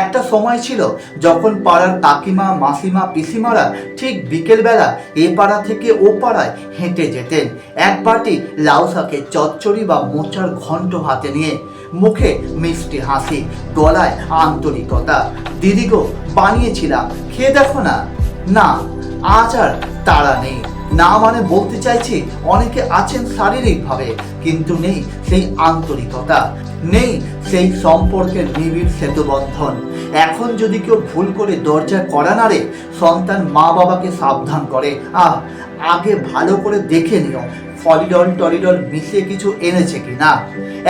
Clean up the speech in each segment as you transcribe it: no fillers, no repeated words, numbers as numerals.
একটা সময় ছিল যখন পাড়ার কাকিমা, মাসিমা, পিসিমারা ঠিক বিকেলবেলা এ পাড়া থেকে ও পাড়ায় হেঁটে যেতেন এক বাটি লাউ শাকের চচ্চড়ি বা মোচার ঘন্ট হাতে নিয়ে, মুখে মিষ্টি হাসি, গলায় আন্তরিকতা। দিদি গো, বানিয়েছিলাম, খেয়ে দেখো না। না, আজ আর তারা নেই। না মানে বলতে চাইছি, অনেকে আছেন শারীরিকভাবে, কিন্তু নেই সেই আন্তরিকতা, নেই সেই সম্পর্কের নিবিড় সেতুবন্ধন। এখন যদি কেউ ভুল করে দরজায় কড়া নাড়ে, সন্তান মা বাবাকে সাবধান করে, আগে ভালো করে দেখে নিও ফলিডল টলিডল মিশিয়ে কিছু এনেছে কিনা।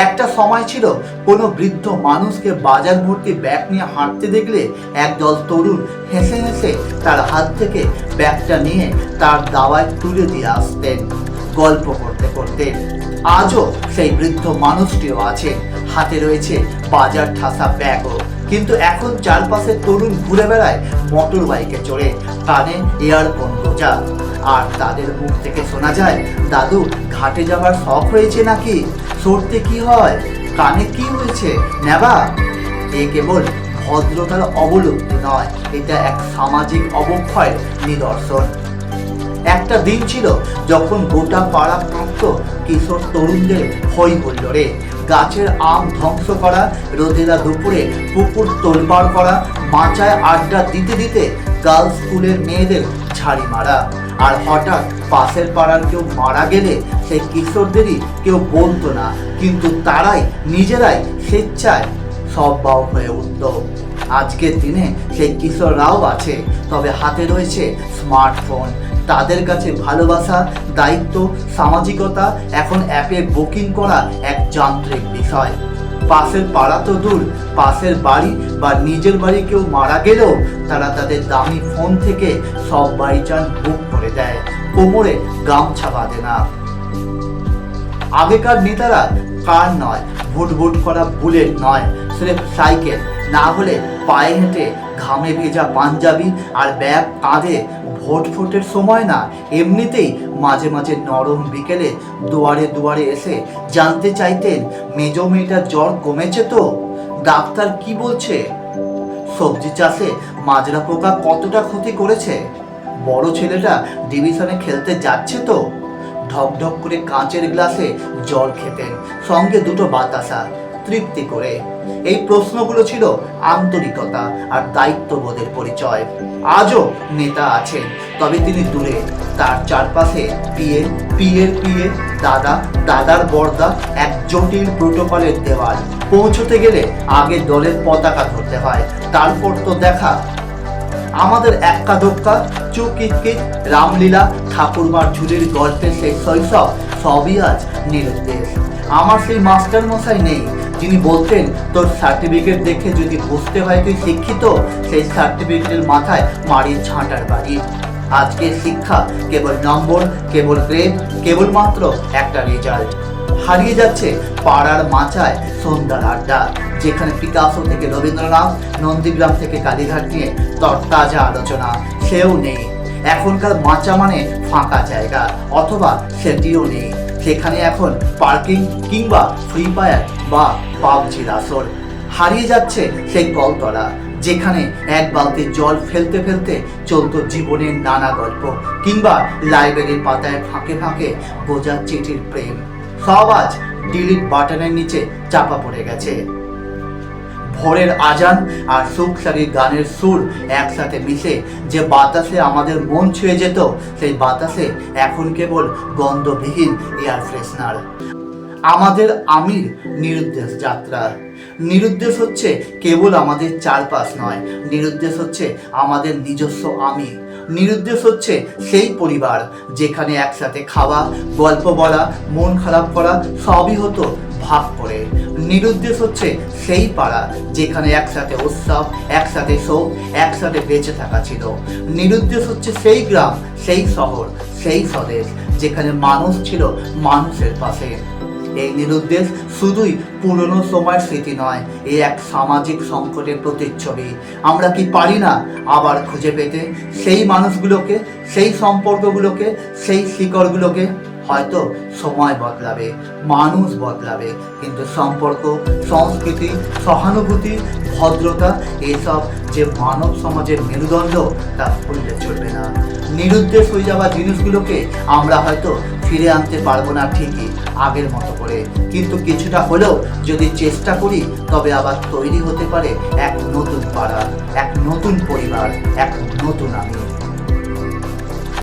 একটা সময় ছিল কোনো বৃদ্ধ মানুষকে বাজার ভর্তি ব্যাগ নিয়ে হাঁটতে দেখলে একদল তরুণ হেসে হেসে তার হাত থেকে ব্যাগটা নিয়ে তার দাওয়ায় তুলে দিয়ে আসতেন, গল্প করতে করতে। আজও সেই বৃদ্ধ মানুষটিও আছে, হাতে রয়েছে বাজার ঠাসা ব্যাগও, কিন্তু এখন চারপাশে তরুণ ঘুরে বেড়ায় মোটর বাইকে চড়ে, কানে ইয়ারফোন গোজা। আর তাদের মুখ থেকে শোনা যায়, দাদু ঘাটে যাবার শখ হয়েছে নাকি? সরতে কি হয়? কানে কি হয়েছে নেবা? এ কেবল ভদ্রতার অবলুপ্তি নয়, এটা এক সামাজিক অবক্ষয়ের নিদর্শন। একটা দিন ছিল যখন গোটা পাড়া কাঁপত কিশোর তরুণদের হই হুল্লোড়ে। গাছের আম ধ্বংস করা, রোদেলা দুপুরে পুকুর তোলপাড় করা, মাচায় আড্ডা দিতে দিতে গার্লস স্কুলের মেয়েদের ঝাড়ি মারা। আর হঠাৎ পাশের পাড়ার কেউ মারা গেলে সেই কিশোরদেরই কেউ বলতো না, কিন্তু তারাই নিজেরাই স্বেচ্ছায় সব বাউ হয়ে উঠত। আজকের দিনে সেই কিশোররাও আছে, তবে হাতে রয়েছে স্মার্টফোন। তাদের কাছে ভালোবাসা, দায়িত্ব, সামাজিকতা এখন অ্যাপে বুকিং করা এক যান্ত্রিক বিষয়। পাশের পাড়া তো দূর, পাশের বাড়ি বা নিজের বাড়ি কেউ মারা গেলেও তারা তাদের দামি ফোন থেকে সব বাইচান্স বুক করে দেয়, কোমরে গামছা বাঁধে না। আগেকার নেতারা কার নয়, ভুটভুট করা বুলেট নয়, স্রেফ সাইকেল, না হলে পায়ে হেঁটে, ঘামে ভেজা পাঞ্জাবি আর ব্যাগ কাঁধে। ভোটের সময় না, এমনিতেই মাঝে মাঝে নরম বিকেলে দুয়ারে দুয়ারে এসে জানতে চাইতেন, মেজ মেয়েটার জ্বর কমেছে তো? ডাক্তার কি বলছে? সবজি চাষে মাজরা পোকা কতটা ক্ষতি করেছে? বড় ছেলেটা ডিভিশনে খেলতে যাচ্ছে তো? ঢকঢক করে কাঁচের গ্লাসে জল খেতেন, সঙ্গে দুটো বাতাসা, তৃপ্তি করে। এই প্রশ্নগুলো ছিল আন্তরিকতা আর দায়িত্ববোধের পরিচয়। আজও নেতা আছেন, তবে তিনি দূরে। তার চারপাশে পিএ, পিএর পিএ, দাদা, দাদার বর্দা, এক জটিল প্রোটোকলের দেওয়াল। পৌঁছতে গেলে আগে দলের পতাকা ধরতে হয়, তারপর তো দেখা। আমাদের এক্কা দোক্কা, চুকিটকিট, রামলীলা, ঠাকুরমার ঝুলির গল্পের সেই শৈশব সবই আজ নিরুদ্দেশ। আমার সেই মাস্টার মশাই নেই, যিনি বলতেন, তোর সার্টিফিকেট দেখে যদি বুঝতে হয় তুই শিক্ষিত, সেই সার্টিফিকেটের মাথায় মারির ঝাঁটার বাড়ি। আজকের শিক্ষা কেবল নম্বর, কেবল গ্রেড, কেবলমাত্র একটা রেজাল্ট। হারিয়ে যাচ্ছে পাড়ার মাচায় সন্ধ্যার আড্ডা, যেখানে পিকাসো থেকে রবীন্দ্রনাথ, নন্দীগ্রাম থেকে কালীঘাট নিয়ে তরতাজা আলোচনা, সেও নেই। এখনকার মাচা মানে ফাঁকা জায়গা, অথবা সেটিও নেই। সেখানে এখন পার্কিং কিংবা ফ্রি ফায়ার বা পাবজির আসর। হারিয়ে যাচ্ছে সেই কলতলা, যেখানে এক বালতি জল ফেলতে ফেলতে চলতো জীবনের নানা গল্প, কিংবা লাইব্রেরির পাতায় ফাঁকে ফাঁকে গোজা চিঠির প্রেম। সব আজ ডিলিট বাটনের নিচে চাপা পড়ে গেছে। ভোরের আজান আর সুখসারী গানের সুর একসাথে মিশে যে বাতাসে আমাদের মন ছুঁয়ে যেত, সেই বাতাসে এখন কেবল গন্ধবিহীন এয়ার ফ্রেশনার। আমাদের আমির নিরুদ্দেশ যাত্রা। নিরুদ্দেশ হচ্ছে কেবল আমাদের চারপাশ নয়, নিরুদ্দেশ হচ্ছে আমাদের নিজস্ব আমি। নিরুদ্দেশ হচ্ছে সেই পরিবার যেখানে একসাথে খাওয়া, গল্প বলা, মন খারাপ করা সবই হতো ভাগ করে। নিরুদ্দেশ হচ্ছে সেই পাড়া যেখানে একসাথে উৎসব, একসাথে শোক, একসাথে বেঁচে থাকা ছিল। নিরুদ্দেশ হচ্ছে সেই গ্রাম, সেই শহর, সেই স্বদেশ যেখানে মানুষ ছিল মানুষের পাশে। এই নিরুদ্দেশ শুধুই পুরনো সময়ের স্মৃতি নয়, এই এক সামাজিক সংকটের প্রতিচ্ছবি। আমরা কি পারি না আবার খুঁজে পেতে সেই মানুষগুলোকে, সেই সম্পর্কগুলোকে, সেই শিকড়গুলোকে? হয়তো সময় বদলাবে, মানুষ বদলাবে, কিন্তু সম্পর্ক, সংস্কৃতি, সহানুভূতি, ভদ্রতা এসব যে মানব সমাজের মেরুদণ্ড তা ভুললে চলবে না। নিরুদ্দেশ হয়ে যাওয়া জিনিসগুলোকে আমরা হয়তো ফিরে আনতে পারবো না ঠিকই আগের মতো করে, কিন্তু কিছুটা হলেও যদি চেষ্টা করি তবে আবার তৈরি হতে পারে এক নতুন পাড়া, এক নতুন পরিবার, এক নতুন আমি।